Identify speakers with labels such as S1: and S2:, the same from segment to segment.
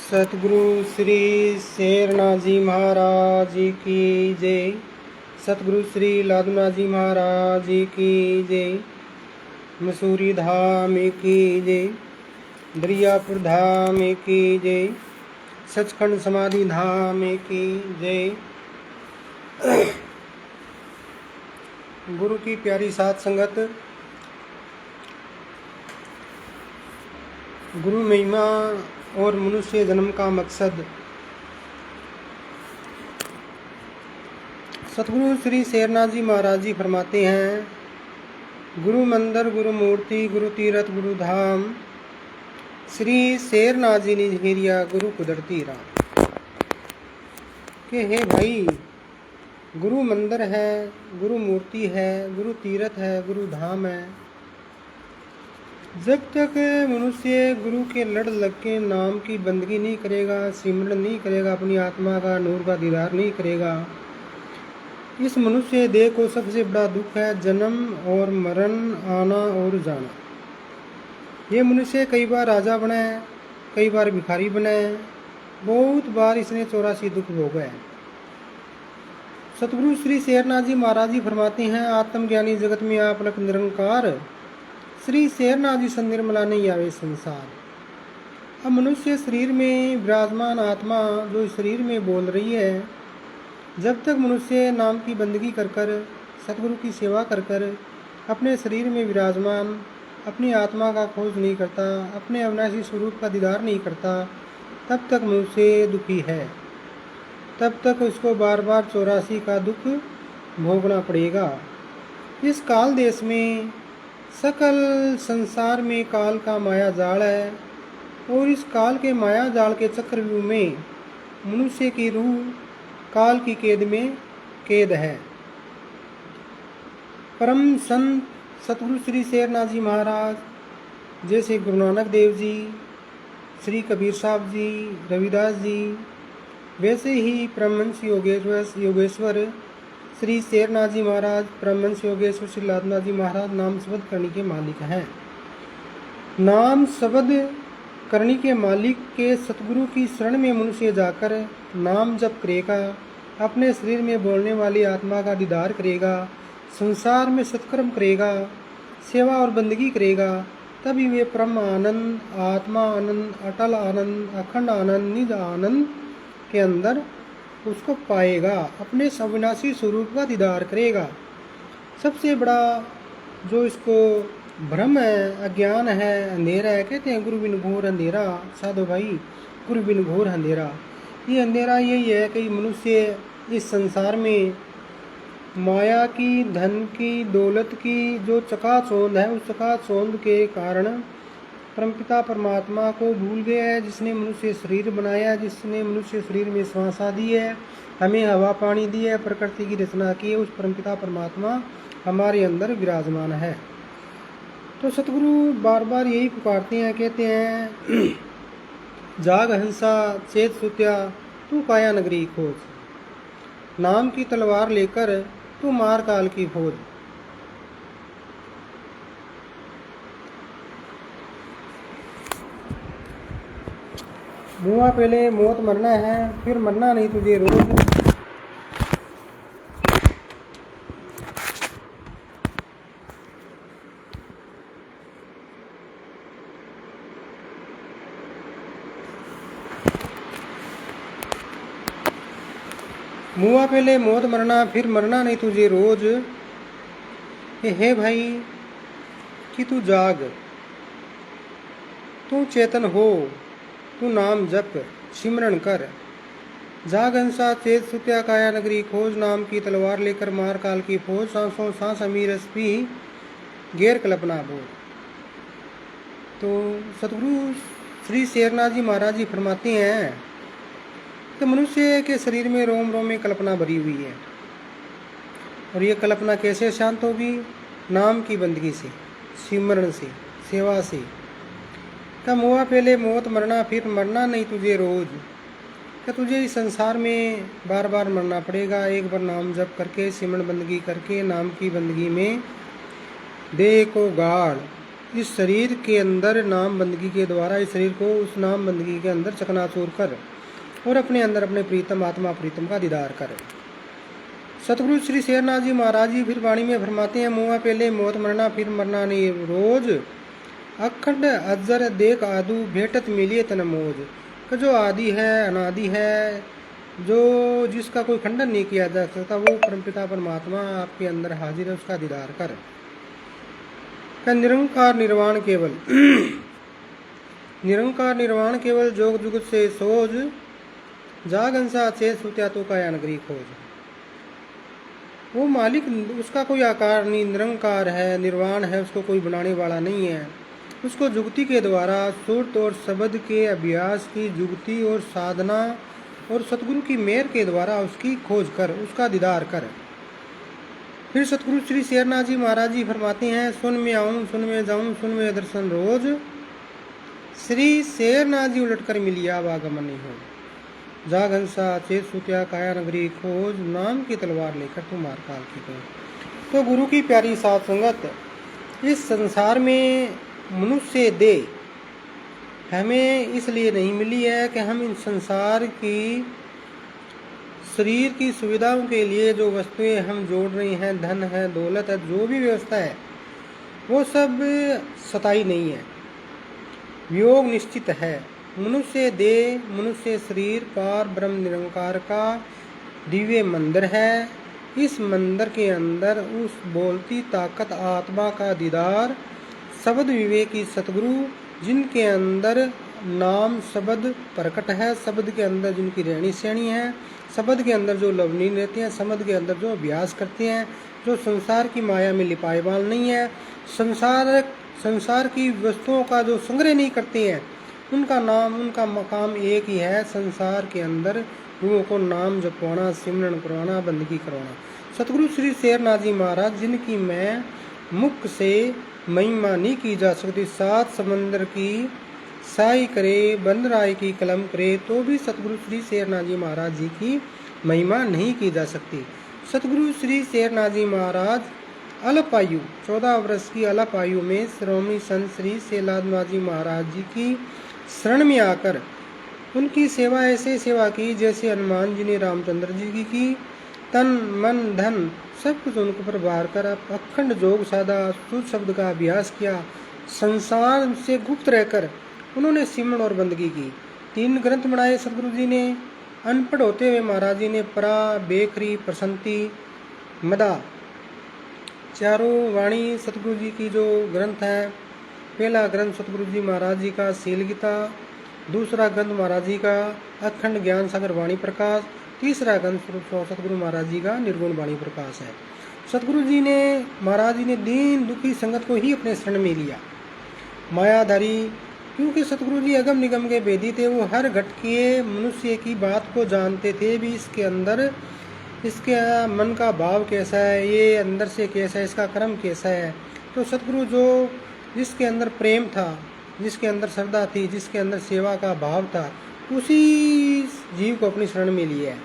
S1: सतगुरु श्री शेरनाथ जी महाराज की जय। सतगुरु श्री लादूनाथ जी महाराज की जय। मसूरी धाम की जय। दरियापुर धाम की जय। सचखंड समाधि धाम की जय। गुरु की प्यारी साध संगत, गुरु महिमा और मनुष्य जन्म का मकसद। सतगुरु श्री शेरनाथ जी महाराज जी फरमाते हैं, गुरु मंदिर, गुरु मूर्ति, गुरु तीरथ, गुरु धाम, श्री शेरनाथ जी ने घेरिया गुरु कुदरती राम। कि हे भाई, गुरु मंदिर है, गुरु मूर्ति है, गुरु तीरथ है, गुरु धाम है। जब तक मनुष्य गुरु के लड़ लग के नाम की बंदगी नहीं करेगा, सिमरन नहीं करेगा, अपनी आत्मा का नूर का दीदार नहीं करेगा, इस मनुष्य देह को सबसे बड़ा दुख है जन्म और मरण, आना और जाना। ये मनुष्य कई बार राजा बना है, कई बार भिखारी बना है, बहुत बार इसने 84 दुख भोगा है। सतगुरु श्री शेरनाथ जी महाराज जी फरमाते हैं, आत्मज्ञानी जगत में आप लख निरंकार, श्री शेरनाथ जी सन निर्मला नहीं आवे संसार। अब मनुष्य शरीर में विराजमान आत्मा जो शरीर में बोल रही है, जब तक मनुष्य नाम की बंदगी कर कर, सतगुरु की सेवा कर कर अपने शरीर में विराजमान अपनी आत्मा का खोज नहीं करता, अपने अविनाशी स्वरूप का दीदार नहीं करता, तब तक मनुष्य दुखी है। तब तक उसको बार बार 84 का दुख भोगना पड़ेगा। इस काल देश में सकल संसार में काल का माया जाल है और इस काल के माया जाल के चक्रव्यूह में मनुष्य की रूह काल की कैद में कैद है। परम संत सतगुरु श्री शेरनाथ जी महाराज जैसे गुरु नानक देव जी, श्री कबीर साहब जी, रविदास जी, वैसे ही परमहंस योगेश्वर श्री शेरनाथ जी महाराज, परमहंस योगेश्वर श्री लादूनाथ जी महाराज नाम शब्द करनी के मालिक हैं। नाम शब्द करनी के मालिक के सतगुरु की शरण में मनुष्य जाकर नाम जप करेगा, अपने शरीर में बोलने वाली आत्मा का दीदार करेगा, संसार में सत्कर्म करेगा, सेवा और बंदगी करेगा, तभी वे परम आनंद, आत्मा आनंद, अटल आनंद, अखंड आनंद, निज आनंद के अंदर उसको पाएगा, अपने अविनाशी स्वरूप का दीदार करेगा। सबसे बड़ा जो इसको भ्रम है, अज्ञान है, अंधेरा है, कहते हैं गुरु बिन घोर अंधेरा। साधो भाई, गुरु बिन घोर अंधेरा, ये अंधेरा यही है कि मनुष्य इस संसार में माया की, धन की, दौलत की जो चकाचौंध है, उस चकाचौंध के कारण परमपिता परमात्मा को भूल गया है। जिसने मनुष्य शरीर बनाया, जिसने मनुष्य शरीर में श्वासा दी है, हमें हवा पानी दी है, प्रकृति की रचना की है, उस परमपिता परमात्मा हमारे अंदर विराजमान है। तो सतगुरु बार बार यही पुकारते हैं, कहते हैं, जाग हंसा चेत सुत्या तू काया नगरी खोज, नाम की तलवार लेकर तू मार काल की फौज। मुआ पहले मौत मरना है, फिर मरना नहीं तुझे रोज। मुआ पहले मौत मरना, फिर मरना नहीं तुझे रोज। हे भाई कि तू जाग, तू चेतन हो, तू नाम जप सिमरन कर। जाग हंसा चेत सुत्या काया नगरी खोज, नाम की तलवार लेकर मार काल की फौज। सांसों सांस अमीर भी गैर कल्पना बोल। तो सतगुरु श्री शेरनाथ जी महाराज जी फरमाते हैं कि मनुष्य के शरीर में रोम रोम में कल्पना भरी हुई है, और ये कल्पना कैसे शांत होगी? नाम की बंदगी से, सिमरन से, सेवा से। का मुआ पहले मौत मरना, फिर मरना नहीं तुझे रोज। क्या तुझे इस संसार में बार बार मरना पड़ेगा। एक बार नाम जप करके, सिमरन बंदगी करके, नाम की बंदगी में देह को गाड़, इस शरीर के अंदर नाम बंदगी के द्वारा इस शरीर को उस नाम बंदगी के अंदर चकनाचूर कर और अपने अंदर अपने प्रीतम आत्मा प्रीतम का दीदार कर। सतगुरु श्री शेरनाथ जी महाराज जी फिर वाणी में फरमाते हैं, मुआ पहले मौत मरना फिर मरना नहीं रोज, अखंड अजर देख आदू भेटत मिलिए तन मोज। कि जो आदि है अनादि है, जो जिसका कोई खंडन नहीं किया जा सकता, वो परमपिता परमात्मा आपके अंदर हाजिर है, उसका दीदार कर। का निरंकार निर्वाण केवल निरंकार निर्वाण केवल जोग जुगत से सोज, जाग अंसा से सुत्या तो का नगरी खोज। वो मालिक, उसका कोई आकार नहीं, निरंकार है, निर्वाण है, उसको कोई बनाने वाला नहीं है। उसको जुगति के द्वारा सुरत और शब्द के अभ्यास की जुगति और साधना और सतगुरु की मेहर के द्वारा उसकी खोज कर, उसका दीदार कर। फिर सतगुरु श्री शेरनाथ जी महाराज जी फरमाते हैं, सुन में आऊं सुन में जाऊं सुन में दर्शन रोज, श्री शेरनाथ जी उलट कर मिलिया वागमन नहीं हो। जाग हंसा चेत सुत्या काया नगरी खोज, नाम की तलवार लेकर तुम मार काल की खोज। तो गुरु की प्यारी साथ संगत इस संसार में मनुष्य दे हमें इसलिए नहीं मिली है कि हम इन संसार की शरीर की सुविधाओं के लिए जो वस्तुएं हम जोड़ रही हैं, धन है, दौलत है, जो भी व्यवस्था है, वो सब सताई नहीं है, वियोग निश्चित है। मनुष्य देह, मनुष्य शरीर पार ब्रह्म निरंकार का दिव्य मंदिर है। इस मंदिर के अंदर उस बोलती ताकत आत्मा का दीदार, शब्द विवेकी सतगुरु जिनके अंदर नाम शब्द प्रकट है, शब्द के अंदर जिनकी रहनी सहनी है, शब्द के अंदर जो लवलीन रहते हैं, शब्द के अंदर जो अभ्यास करते हैं, जो संसार की माया में लिपायवाल नहीं है, संसार की वस्तुओं का जो संग्रह नहीं करते हैं, उनका नाम, उनका मकाम एक ही है, संसार के अंदर लोगों को नाम जपवाना, सिमरन करवाना, बंदगी करवाना। सतगुरु श्री शेरनाथ जी महाराज जिनकी मैं मुख से महिमा नहीं की जा सकती, सात समंदर की साई करे, बंदराय की कलम करे, तो भी सतगुरु श्री शेरनाथ जी महाराज जी की महिमा नहीं की जा सकती। सतगुरु श्री शेरनाथ जी महाराज अल्प आयु 14 वर्ष की अल्प आयु में श्रोमणी संत श्री शेरनाथ जी महाराज जी की शरण में आकर उनकी सेवा ऐसे सेवा की जैसे हनुमान जी ने रामचंद्र जी की। तन मन धन सब कुछ उनके पर वार कर अखंड जोग साधा, शुद्ध शब्द का अभ्यास किया। संसार से गुप्त रहकर उन्होंने सिमरन और बंदगी की। 3 ग्रंथ बनाए सतगुरु जी ने। अनपढ़ होते हुए महाराज जी ने परा, बेखरी, प्रसंति, मदा, चारों वाणी सतगुरु जी की जो ग्रंथ है। पहला ग्रंथ सतगुरु जी महाराज जी का शील गीता, दूसरा ग्रंथ महाराज जी का अखंड ज्ञान सागर वाणी प्रकाश, तीसरा ग्रंथ सतगुरु महाराज जी का निर्गुण वाणी प्रकाश है। सतगुरु जी ने, महाराज जी ने दीन दुखी संगत को ही अपने शरण में लिया। मायाधारी, क्योंकि सतगुरु जी अगम निगम के वेदी थे, वो हर घट के मनुष्य की बात को जानते थे भी, इसके अंदर इसके मन का भाव कैसा है, ये अंदर से कैसा है, इसका कर्म कैसा है। तो सतगुरु जो जिसके अंदर प्रेम था, जिसके अंदर श्रद्धा थी, जिसके अंदर सेवा का भाव था, उसी जीव को अपनी शरण में लिया है।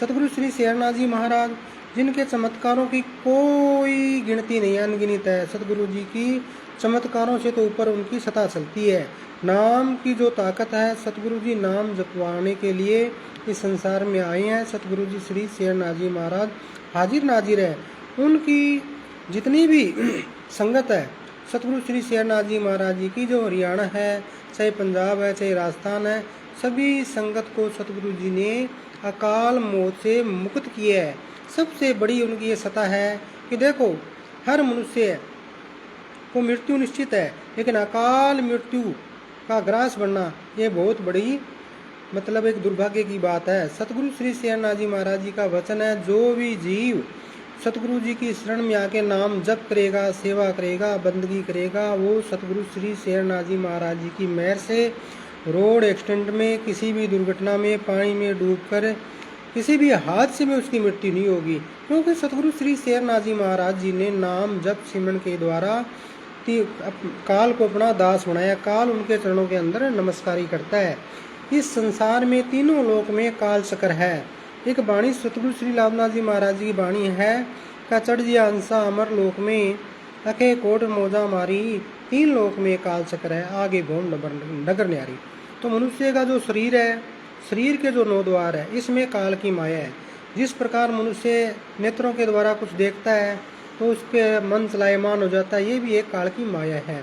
S1: सतगुरु श्री शेरनाथ जी महाराज जिनके चमत्कारों की कोई गिनती नहीं, अनगिनत है। सतगुरु जी की चमत्कारों से तो ऊपर उनकी सत्ता चलती है। नाम की जो ताकत है, सतगुरु जी नाम जपवाने के लिए इस संसार में आए हैं। सतगुरु जी श्री शेरनाथ जी महाराज हाजिर नाजिर है। उनकी जितनी भी संगत है, सतगुरु श्री शेरनाथ जी महाराज जी की जो हरियाणा है, चाहे पंजाब है, चाहे राजस्थान है, सभी संगत को सतगुरु जी ने अकाल मौत से मुक्त किया है। सबसे बड़ी उनकी ये सत्ता है कि देखो, हर मनुष्य को मृत्यु निश्चित है, लेकिन अकाल मृत्यु का ग्रास बनना ये बहुत बड़ी मतलब एक दुर्भाग्य की बात है। सतगुरु श्री शेरनाथ जी महाराज जी का वचन है, जो भी जीव सतगुरु जी की शरण में आके नाम जप करेगा, सेवा करेगा, बंदगी करेगा, वो सतगुरु श्री शेरनाथ जी महाराज जी की मेहर से रोड एक्सीडेंट में, किसी भी दुर्घटना में, पानी में डूबकर, किसी भी हादसे में उसकी मृत्यु नहीं होगी, क्योंकि सतगुरु श्री शेरनाथ जी महाराज जी ने नाम जप सिमरन के द्वारा काल को अपना दास बनाया। काल उनके चरणों के अंदर नमस्कारी करता है। इस संसार में तीनों लोक में काल चक्र है। एक वाणी सतगुरु श्री लाभनाथ जी महाराज जी की वाणी है, का चढ़ जिया अंसा अमर लोक में, अखे कोट मोजा मारी, तीन लोक में काल चक्र है, आगे भौम नगर न्यारी। तो मनुष्य का जो शरीर है, शरीर के जो 9 द्वार है, इसमें काल की माया है। जिस प्रकार मनुष्य नेत्रों के द्वारा कुछ देखता है तो उसके मन चलायमान हो जाता है, ये भी एक काल की माया है।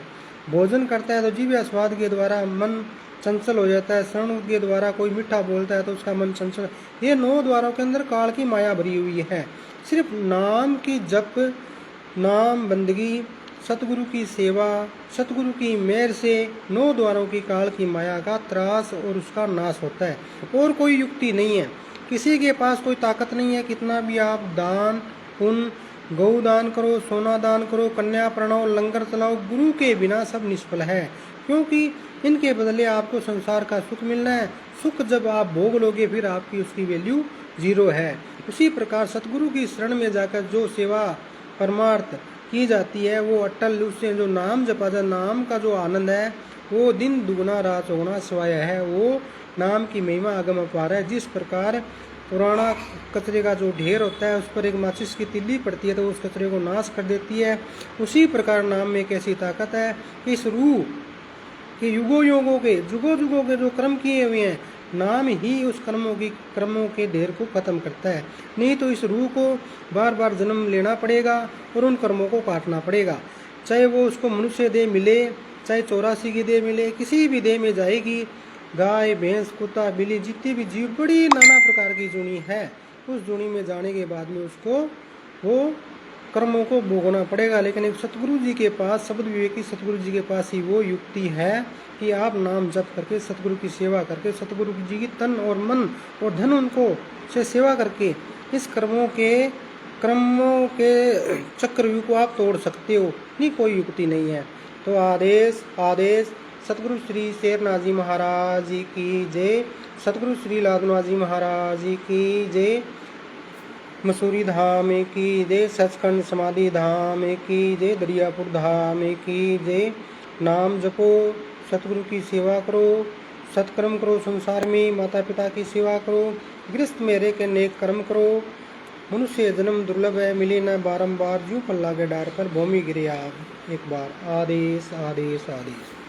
S1: भोजन करता है तो जीभ स्वाद के द्वारा मन चंचल हो जाता है, श्रवण के द्वारा कोई मीठा बोलता है तो उसका मन चंचल। ये 9 द्वारों के अंदर काल की माया भरी हुई है। सिर्फ नाम की जप, नाम बंदगी, सतगुरु की सेवा, सतगुरु की मेहर से 9 द्वारों की काल की माया का त्रास और उसका नाश होता है। और कोई युक्ति नहीं है, किसी के पास कोई ताकत नहीं है। कितना भी आप दान पुण्य, गौ दान करो, सोना दान करो, कन्या प्रणव, लंगर चलाओ, गुरु के बिना सब निष्फल है। क्योंकि इनके बदले आपको संसार का सुख मिलना है। सुख जब आप भोग लोगे फिर आपकी उसकी वैल्यू 0 है। उसी प्रकार सतगुरु की शरण में जाकर जो सेवा परमार्थ की जाती है वो अटल, उससे जो नाम जपा जाए, नाम का जो आनंद है वो दिन दुगना रात चौगुना स्वाय है। वो नाम की महिमा अगम अपार है। जिस प्रकार पुराना कचरे का जो ढेर होता है उस पर एक माचिस की तिल्ली पड़ती है तो उस कचरे को नाश कर देती है, उसी प्रकार नाम में एक ऐसी ताकत है कि इस रूह के जुगों के जो कर्म किए हुए हैं, नाम ही उस कर्मों के ढेर को खत्म करता है। नहीं तो इस रूह को बार बार जन्म लेना पड़ेगा और उन कर्मों को काटना पड़ेगा। चाहे वो उसको मनुष्य देह मिले, चाहे 84 की देह मिले, किसी भी देह में जाएगी। गाय भैंस कुत्ता बिल्ली जितनी भी जीव, बड़ी नाना प्रकार की जूनी है, उस जूनी में जाने के बाद में उसको वो कर्मों को भोगना पड़ेगा। लेकिन एक सतगुरु जी के पास, शब्द विवेकी सतगुरु जी के पास ही वो युक्ति है कि आप नाम जप करके, सतगुरु की सेवा करके, सतगुरु जी की तन और मन और धन उनको से सेवा करके इस कर्मों के चक्रव्यूह को आप तोड़ सकते हो। नहीं, कोई युक्ति नहीं है। तो आदेश सतगुरु श्री शेरनाथ जी महाराज जी की जय, सतगुरु श्री लादनाथ जी महाराज जी की जय, मसूरी धाम की जय, सचखंड समाधि धाम की जय, दरियापुर धाम की जय। नाम जपो, सतगुरु की सेवा करो, सत्कर्म करो, संसार में माता पिता की सेवा करो, गृहस्थ में रह के नेक कर्म करो। मनुष्य जन्म दुर्लभ है, मिले न बारंबार, जूं पल्ला के डार पर भूमि गिरे आप एक बार। आदेश आदेश आदेश।